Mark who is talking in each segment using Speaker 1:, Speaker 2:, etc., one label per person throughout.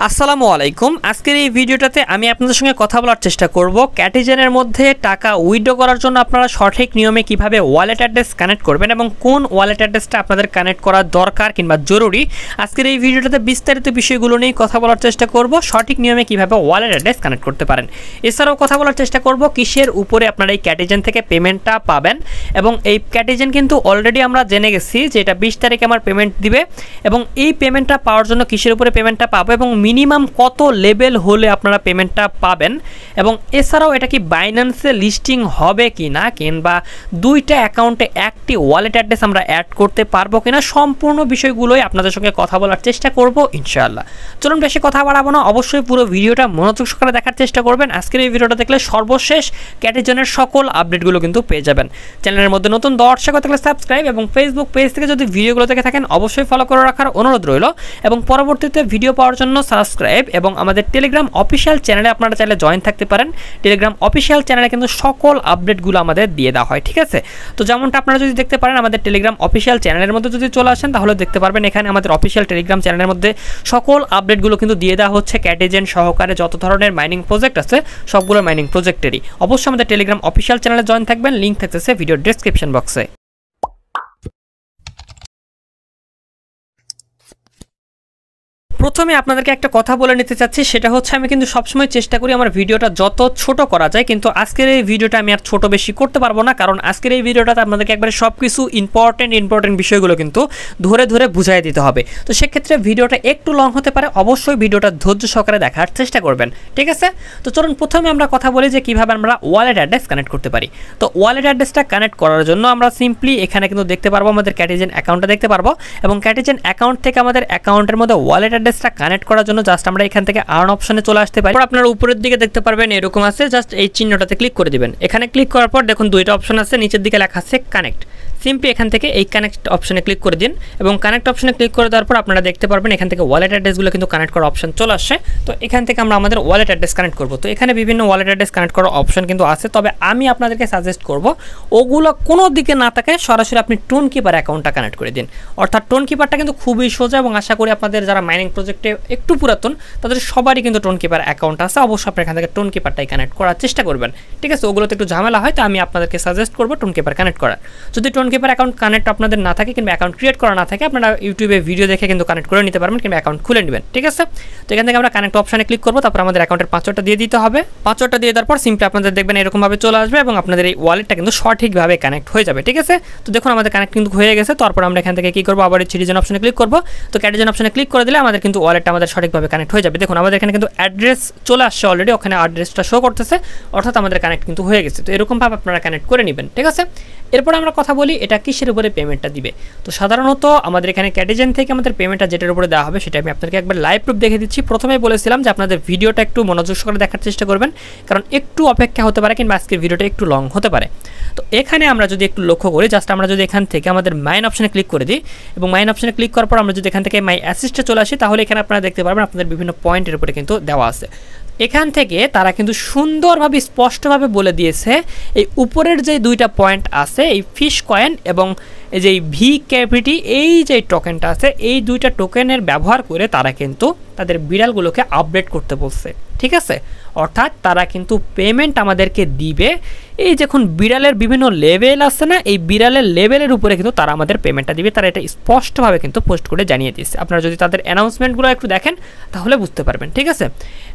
Speaker 1: আসসালামু আলাইকুম। আজকের এই ভিডিওটাতে আমি আপনাদের সঙ্গে কথা বলার চেষ্টা করব ক্যাটিজেনের মধ্যে টাকা উইথড্র করার জন্য আপনারা সঠিক নিয়মে কিভাবে ওয়ালেট অ্যাড্রেস কানেক্ট করবেন এবং কোন ওয়ালেট অ্যাড্রেসটা আপনাদের কানেক্ট করা দরকার কিংবা জরুরি। আজকের এই ভিডিওটাতে বিস্তারিত বিষয়গুলো নিয়ে কথা বলার চেষ্টা করব, সঠিক নিয়মে কিভাবে ওয়ালেট অ্যাড্রেস কানেক্ট করতে পারেন। এছাড়াও কথা বলার চেষ্টা করব কিসের উপরে আপনারা এই ক্যাটিজেন থেকে পেমেন্টটা পাবেন এবং এই ক্যাটিজেন কিন্তু অলরেডি আমরা জেনে গেছি যে এটা 20 তারিখে আমার পেমেন্ট দিবে এবং এই পেমেন্টটা পাওয়ার জন্য কিসের উপরে পেমেন্টটা পাবো এবং মিনিমাম কত লেভেল হলে আপনারা পেমেন্টটা পাবেন এবং এছাড়াও এটা কি বাইন্যান্সে লিস্টিং হবে কি না কিংবা দুইটা অ্যাকাউন্টে একটি ওয়ালেট অ্যাড্রেস আমরা অ্যাড করতে পারবো কিনা, সম্পূর্ণ বিষয়গুলোই আপনাদের সঙ্গে কথা বলার চেষ্টা করব ইনশাআল্লাহ। চলুন বেশি কথা বাড়াবো না, অবশ্যই পুরো ভিডিওটা মনোযোগ সহকারে দেখার চেষ্টা করবেন। আজকের এই ভিডিওটা দেখলে সর্বশেষ ক্যাটিজেনের সকল আপডেটগুলো কিন্তু পেয়ে যাবেন। চ্যানেলের মধ্যে নতুন দর্শক থাকলে সাবস্ক্রাইব এবং ফেসবুক পেজ থেকে যদি ভিডিওগুলো দেখে থাকেন অবশ্যই ফলো করে রাখার অনুরোধ রইল এবং পরবর্তীতে ভিডিও পাওয়ার জন্য সাবস্ক্রাইব এবং আমাদের টেলিগ্রাম অফিসিয়াল চ্যানেলে আপনারা চাইলে জয়েন থাকতে পারেন। টেলিগ্রাম অফিসিয়াল চ্যানেলে কিন্তু সকল আপডেটগুলো আমাদের দিয়ে দেওয়া হয়, ঠিক আছে? তো যেমনটা আপনারা যদি দেখতে পারেন আমাদের টেলিগ্রাম অফিসিয়াল চ্যানেলের মধ্যে যদি চলে আসেন তাহলে দেখতে পারবেন এখানে আমাদের অফিসিয়াল টেলিগ্রাম চ্যানেলের মধ্যে সকল আপডেটগুলো কিন্তু দিয়ে দেওয়া হচ্ছে। ক্যাটিজেন সহকারে যত ধরনের মাইনিং প্রজেক্ট আছে সবগুলো মাইনিং প্রজেক্টেরই। অবশ্যই আমাদের টেলিগ্রাম অফিসিয়াল চ্যানেলে জয়েন থাকবেন, লিঙ্ক থাকতেছে ভিডিও ডেসক্রিপশন বক্সে। প্রথমে আপনাদেরকে একটা কথা বলে নিতে চাচ্ছি, সেটা হচ্ছে আমি কিন্তু সবসময় চেষ্টা করি আমার ভিডিওটা যত ছোট করা যায়, কিন্তু আজকের এই ভিডিওটা আমি আর ছোট বেশি করতে পারবো না, কারণ আজকের এই ভিডিওটাতে আপনাদেরকে একবারে সব কিছু ইম্পর্টেন্ট বিষয়গুলো কিন্তু ধরে ধরে বুঝাই দিতে হবে। তো সেক্ষেত্রে ভিডিওটা একটু লং হতে পারে, অবশ্যই ভিডিওটা ধৈর্য সহকারে দেখার চেষ্টা করবেন, ঠিক আছে? তো চলুন প্রথমে আমরা কথা বলি যে কীভাবে আমরা ওয়ালেট অ্যাড্রেস কানেক্ট করতে পারি। তো ওয়ালেট অ্যাড্রেসটা কানেক্ট করার জন্য আমরা সিম্পলি এখানে কিন্তু দেখতে পারবো আমাদের ক্যাটিজেন অ্যাকাউন্টটা দেখতে পারবো এবং ক্যাটিজেন অ্যাকাউন্ট থেকে আমাদের অ্যাকাউন্টের মধ্যে ওয়ালেট অ্যাড্রেসটা কানেক্ট করার জন্য জাস্ট আমরা এখান থেকে আর্ন অপশনে চলে আসতে পারি। আপনারা উপরের দিকে দেখতে পারবেন এরকম আছে, জাস্ট এই চিহ্নটাতে ক্লিক করে দিবেন। এখানে ক্লিক করার পর দেখুন দুইটা অপশন আছে, নিচের দিকে লেখা আছে কানেক্ট। সিম্পলি এখান থেকে এই কানেক্ট অপশনে ক্লিক করে দিন এবং কানেক্ট অপশনে ক্লিক করে দেওয়ার পর আপনারা দেখতে পারবেন এখান থেকে ওয়ালেট অ্যাড্রেসগুলো কিন্তু কানেক্ট করার অপশন চলে আসছে। তো এখান থেকে আমরা আমাদের ওয়ালেট অ্যাড্রেস কানেক্ট করব। তো এখানে বিভিন্ন ওয়ালেট অ্যাড্রেস কানেক্ট করার অপশন কিন্তু আছে, তবে আমি আপনাদেরকে সাজেস্ট করব ওগুলো কোনো দিকে না থাকে সরাসরি আপনি টোন কিপার অ্যাকাউন্টটা কানেক্ট করে দিন। অর্থাৎ টোন কিপারটা কিন্তু খুবই সোজা এবং আশা করি আপনাদের যারা মাইনিং প্রজেক্টে একটু পুরাতন তাদের সবারই কিন্তু টোন কিপার অ্যাকাউন্ট আছে। অবশ্যই আপনি এখান থেকে টোন কিপারটাই কানেক্ট করার চেষ্টা করবেন, ঠিক আছে? ওগুলোতে একটু ঝামেলা হয়, তো আমি আপনাদেরকে সাজেস্ট করবো টোন কিপার কানেক্ট করার। যদি টোন কিপার অ্যাকাউন্ট কানেক্ট আপনাদের না থাকে কিংবা অ্যাকাউন্ট ক্রিয়েট করা না থাকে, আপনারা ইউটিউবে ভিডিও দেখে কিন্তু কানেক্ট করে নিতে পারবেন কিংবা অ্যাকাউন্ট খুলে নেবেন, ঠিক আছে? তো এখান থেকে আমরা কানেক্ট অপশনে ক্লিক করবো, তারপর আমাদের অ্যাকাউন্টের পাসওয়ার্ডটা দিয়ে দিতে হবে। পাসওয়ার্ডটা দিয়ে দেওয়ার পর সিম্পলি আপনাদের দেখবেন এরকমভাবে চলে আসবে এবং আপনাদের এই ওয়ালেটটা কিন্তু সঠিকভাবে কানেক্ট হয়ে যাবে, ঠিক আছে? তো দেখুন আমাদের কানেক্ট কিন্তু হয়ে গেছে। তারপর আমরা এখান থেকে কী করবো, আবার এই সিটিজেন অপশনে ক্লিক করবো। তো ক্যাটিজেন অপশনে ক্লিক করে দিলে আমাদের কিন্তু ওয়ালেটটা আমাদের সঠিকভাবে কানেক্ট হয়ে যাবে। দেখুন আমাদের এখানে কিন্তু অ্যাড্রেস চলে আসছে অলরেডি, ওখানে অ্যাড্রেসটা শো করতেছে, অর্থাৎ আমাদের কানেক্ট কিন্তু হয়ে গেছে। তো এরকমভাবে আপনারা কানেক্ট করে নেবেন, ঠিক আছে? এরপর আমরা কথা বলি এটা কিসের উপরে পেমেন্টটা দিবে। তো সাধারণত আমাদের এখানে ক্যাটিজেন থেকে আমাদের পেমেন্টটা যেটার উপরে দেওয়া হবে সেটা আমি আপনাদেরকে একবার লাইভ প্রুফ দেখে দিচ্ছি। প্রথমেই বলেছিলাম যে আপনাদের ভিডিওটা একটু মনোযোগ সহকারে দেখার চেষ্টা করবেন, কারণ একটু অপেক্ষা হতে পারে কিংবা আজকের ভিডিওটা একটু লং হতে পারে। তো এখানে আমরা যদি একটু লক্ষ্য করি, জাস্ট আমরা যদি এখান থেকে আমাদের মাইন অপশনে ক্লিক করে দিই এবং মাইন অপশনে ক্লিক করার পর আমরা যদি এখান থেকে মাই অ্যাসিস্টে চলে আসি, তাহলে এখানে আপনারা দেখতে পারবেন আপনাদের বিভিন্ন পয়েন্টের উপরে কিন্তু দেওয়া আছে। এখান থেকে তারা কিন্তু সুন্দরভাবে স্পষ্টভাবে বলে দিয়েছে এই উপরের যে দুইটা পয়েন্ট আছে, এই ফিশ কয়েন এবং এই যে ভি ক্যাভিটি, এই যে টোকেনটা আছে, এই দুইটা টোকেনের ব্যবহার করে তারা কিন্তু তাদের বিড়ালগুলোকে আপডেট করতে বলছে, ঠিক আছে? অর্থাৎ তারা কিন্তু পেমেন্ট আমাদেরকে দিবে। এই যখন বিড়ালের বিভিন্ন লেভেল আছে না, এই বিড়ালের লেভেলের উপরে কিন্তু তারা আমাদের পেমেন্টটা দিবে। তারা এটা স্পষ্টভাবে কিন্তু পোস্ট করে জানিয়ে দিয়েছে। আপনারা যদি তাদের অ্যানাউন্সমেন্টগুলো একটু দেখেন তাহলে বুঝতে পারবেন, ঠিক আছে?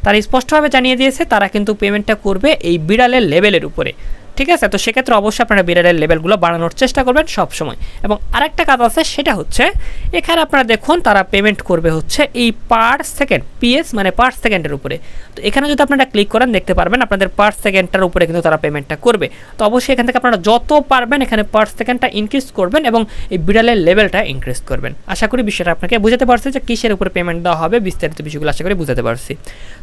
Speaker 1: তারা স্পষ্টভাবে জানিয়ে দিয়েছে তারা কিন্তু পেমেন্টটা করবে এই বিড়ালের লেভেলের উপরে, ঠিক আছে? তো সেক্ষেত্রে অবশ্যই আপনারা বিড়ালের লেভেলগুলো বাড়ানোর চেষ্টা করবেন সব সময়। এবং আরেকটা কাজ আছে, সেটা হচ্ছে এখানে আপনারা দেখুন তারা পেমেন্ট করবে হচ্ছে এই পার সেকেন্ড, পিএস মানে পার সেকেন্ডের উপরে। তো এখানে যদি আপনারা ক্লিক করেন দেখতে পারবেন আপনাদের পার সেকেন্ডটার উপরে কিন্তু তারা পেমেন্টটা করবে। তো অবশ্যই এখান থেকে আপনারা যত পারবেন এখানে পার সেকেন্ডটা ইনক্রিজ করবেন এবং এই বিড়ালের লেভেলটা ইনক্রিজ করবেন। আশা করি বিষয়টা আপনাকে বুঝাতে পারছি যে কিসের উপরে পেমেন্ট দেওয়া হবে, বিস্তারিত বিষয়গুলো আশা করি বুঝাতে পারছি।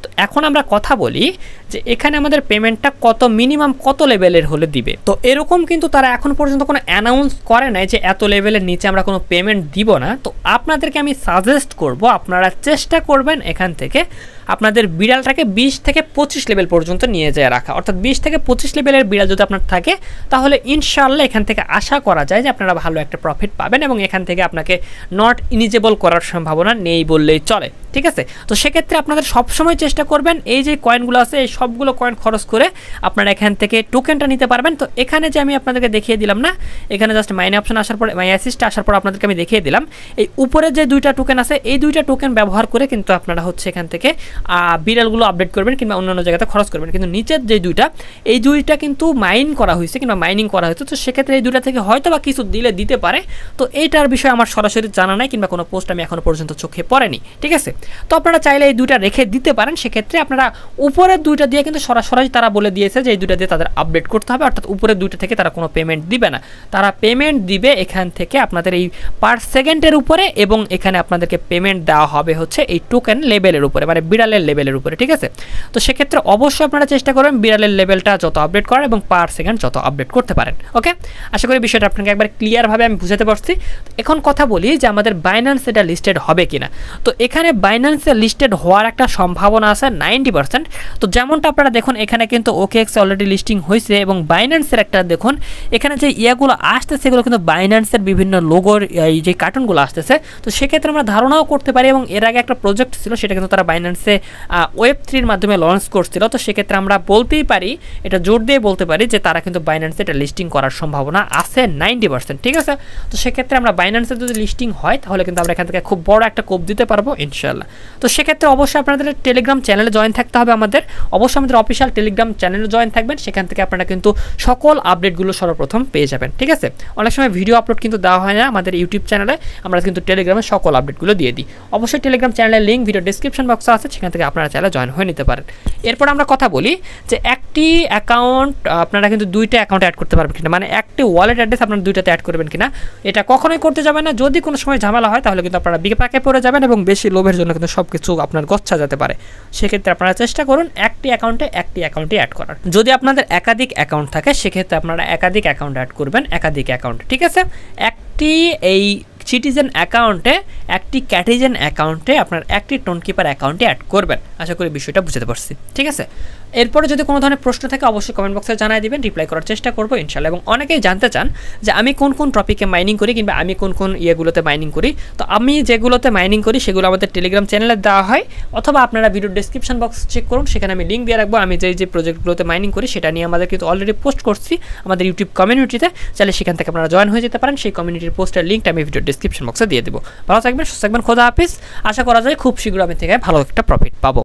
Speaker 1: তো এখন আমরা কথা বলি যে এখানে আমাদের পেমেন্টটা কত মিনিমাম কত লেভেলের বের হলে দিবে। তো এরকম কিন্তু তারা এখন পর্যন্ত কোনো অ্যানাউন্স করে নাই যে এত লেভেলের নিচে আমরা কোনো পেমেন্ট দিব না। তো আপনাদেরকে আমি সাজেস্ট করব আপনারা চেষ্টা করবেন এখান থেকে আপনাদের বিড়ালটাকে 20 থেকে 25 লেভেল পর্যন্ত নিয়ে যায় রাখা, অর্থাৎ 20 থেকে 25 লেভেলের বিড়াল যদি আপনার থাকে তাহলে ইনশাআল্লাহ এখান থেকে আশা করা যায় যে আপনারা ভালো একটা প্রফিট পাবেন এবং এখান থেকে আপনাকে নট ইলিজিবল করার সম্ভাবনা নেই বললেই চলে, ঠিক আছে। তো সেক্ষেত্রে আপনাদের সবসময় চেষ্টা করবেন এই যে কয়েনগুলো আছে এই সবগুলো কয়েন খরচ করে আপনারা এখান থেকে টোকেনটা নিতে পারবেন। তো এখানে যে আমি আপনাদেরকে দেখিয়ে দিলাম না, এখানে জাস্ট মাইনে অপশন আসার পরে মাই অ্যাসিস্টে আসার পর আপনাদেরকে আমি দেখিয়ে দিলাম এই উপরে যে দুইটা টোকেন আছে এই দুইটা টোকেন ব্যবহার করে কিন্তু আপনারা হচ্ছে এখান থেকে বিড়ালগুলো আপডেট করবেন কিংবা অন্যান্য জায়গাতে খরচ করবেন। কিন্তু নিচের যে দুইটা এই দুইটা কিন্তু মাইন করা হয়েছে কিংবা মাইনিং করা হয়েছে, তো সেক্ষেত্রে এই দুইটা থেকে হয়তো বা কিছু দিতে পারে। তো এইটার বিষয়ে আমার সরাসরি জানা নাই কিংবা কোনো পোস্ট আমি এখনো পর্যন্ত চোখে পড়েনি, ঠিক আছে। তো আপনারা চাইলে এই দুইটা রেখে দিতে পারেন। সেক্ষেত্রে আপনারা উপরের দুইটা দিয়ে কিন্তু সরাসরি তারা বলে দিয়েছে যে এই দুইটা দিয়ে তাদের আপডেট করতে হবে, অর্থাৎ উপরের দুইটা থেকে তারা কোনো পেমেন্ট দিবে না, তারা পেমেন্ট দিবে এখান থেকে আপনাদের এই পার সেকেন্ডের উপরে এবং এখানে আপনাদেরকে পেমেন্ট দেওয়া হবে হচ্ছে এই টোকেন লেভেলের উপরে, মানে বিড়ালের লেভেলের উপরে, ঠিক আছে। তো সেক্ষেত্রে অবশ্যই আপনারা চেষ্টা করবেন বিড়ালের লেভেলটা যত আপডেট করার এবং পার সেকেন্ড যত আপডেট করতে পারেন। ওকে, আশা করি বিষয়টা আপনাকে একবার ক্লিয়ারভাবে আমি বুঝাতে পারছি। এখন কথা বলি যে আমাদের বাইন্যান্স এটা লিস্টেড হবে কিনা। তো এখানে বাইন্যান্সে লিস্টেড হওয়ার একটা সম্ভাবনা আছে 90%। তো যেমনটা আপনারা দেখুন এখানে কিন্তু OKX অলরেডি লিস্টিং হয়েছে এবং বাইন্যান্সের একটা দেখুন এখানে যে ইয়াগুলো আসতেছে এগুলো কিন্তু বাইন্যান্সের বিভিন্ন লোগোর এই যে কার্টুনগুলো আসতেছে। তো সেক্ষেত্রে আমরা ধারণাও করতে পারি এবং এর আগে একটা প্রজেক্ট ছিল সেটা কিন্তু তারা বাইন্যান্সে Web3 মাধ্যমে লঞ্চ করছিল। তো সেক্ষেত্রে আমরা বলতেই পারি, এটা জোর দিয়ে বলতে পারি যে তারা কিন্তু বাইন্যান্সে এটা লিস্টিং করার সম্ভাবনা আছে 90%, ঠিক আছে। তো সেক্ষেত্রে আমরা বাইন্যান্সে যদি লিস্টিং হয় তাহলে কিন্তু আমরা এখান থেকে খুব বড় একটা কোপ দিতে পারবো ইনশাআল্লাহ। তো সেক্ষেত্রে অবশ্যই আপনাদের টেলিগ্রাম চ্যানেলে জয়েন থাকতে হবে আমাদের, অবশ্যই আমাদের অফিসিয়াল টেলিগ্রাম চ্যানেলে জয়েন থাকবেন, সেখান থেকে আপনারা কিন্তু সকল আপডেটগুলো সর্বপ্রথম পেয়ে যাবেন, ঠিক আছে। অনেক সময় ভিডিও আপলোড কিন্তু দেওয়া হয় না আমাদের ইউটিউব চ্যানেলে, আমরা কিন্তু টেলিগ্রামে সকল আপডেটগুলো দিয়ে দিই। অবশ্যই টেলিগ্রাম চ্যানেলের লিঙ্ক ভিডিও ডেসক্রিপশন বক্সে আছে, সেখান থেকে আপনারা চাইলে জয়েন হয়ে নিতে পারেন। এরপর আমরা কথা বলি যে একটি অ্যাকাউন্ট আপনারা কিন্তু দুইটা অ্যাকাউন্ট অ্যাড করতে পারবেন কিনা, মানে একটি ওয়ালেট অ্যাড্রেস আপনারা দুইটাতে অ্যাড করবেন কিনা। এটা কখনোই করতে যাবেন না, যদি কোনো সময় ঝামেলা হয় তাহলে কিন্তু আপনারা বিপাকে পড়ে যাবেন এবং বেশি লোভের জন্য কিন্তু সব কিছু আপনার গচ্ছা যেতে পারে। সেক্ষেত্রে আপনারা চেষ্টা করুন একটি অ্যাকাউন্টে অ্যাড করার। যদি আপনাদের একাধিক অ্যাকাউন্ট থাকে সেক্ষেত্রে আপনারা একাধিক অ্যাকাউন্ট অ্যাড করবেন, একাধিক অ্যাকাউন্ট, ঠিক আছে। একটি এই সিটিজেন অ্যাকাউন্টে একটি ক্যাটিজেন অ্যাকাউন্টে আপনার একটি টোনকিপার অ্যাকাউন্টে অ্যাড করবেন। আশা করি বিষয়টা বুঝতে পারছি, ঠিক আছে। এরপরে যদি কোনো ধরনের প্রশ্ন থাকে অবশ্যই কমেন্ট বক্সে জানাই দিবেন, রিপ্লাই করার চেষ্টা করবো ইনশাআল্লাহ। এবং অনেকেই জানতে চান যে আমি কোন কোন টপিকে মাইনিং করি কিংবা আমি কোন কোন ইয়েগুলোতে মাইনিং করি। তো আমি যেগুলোতে মাইনিং করি সেগুলো আমাদের টেলিগ্রাম চ্যানেলে দেওয়া হয়, অথবা আপনারা ভিডিও ডেসক্রিপশন বক্স চেক করুন, সেখানে আমি লিঙ্ক দিয়ে রাখবো। আমি যে প্রজেক্টগুলোতে মাইনিং করি সেটা নিয়ে আমাদের কিন্তু অলরেডি পোস্ট করছি আমাদের ইউটিউব কমিউনিটিতে, চাইলে সেখান থেকে আপনারা জয়েন হয়ে যেতে পারেন। সেই কমিউনিটির পোস্টের লিঙ্কটা আমি ভিডিও ডেসক্রিপশন বক্সে দিয়ে দেবো। ভালো থাকবেন, সুস্থ থাকবেন, খোদা হাফিজ। আশা করা যায় খুব শীঘ্র আমি থেকে ভালো একটা প্রফিট পাবো।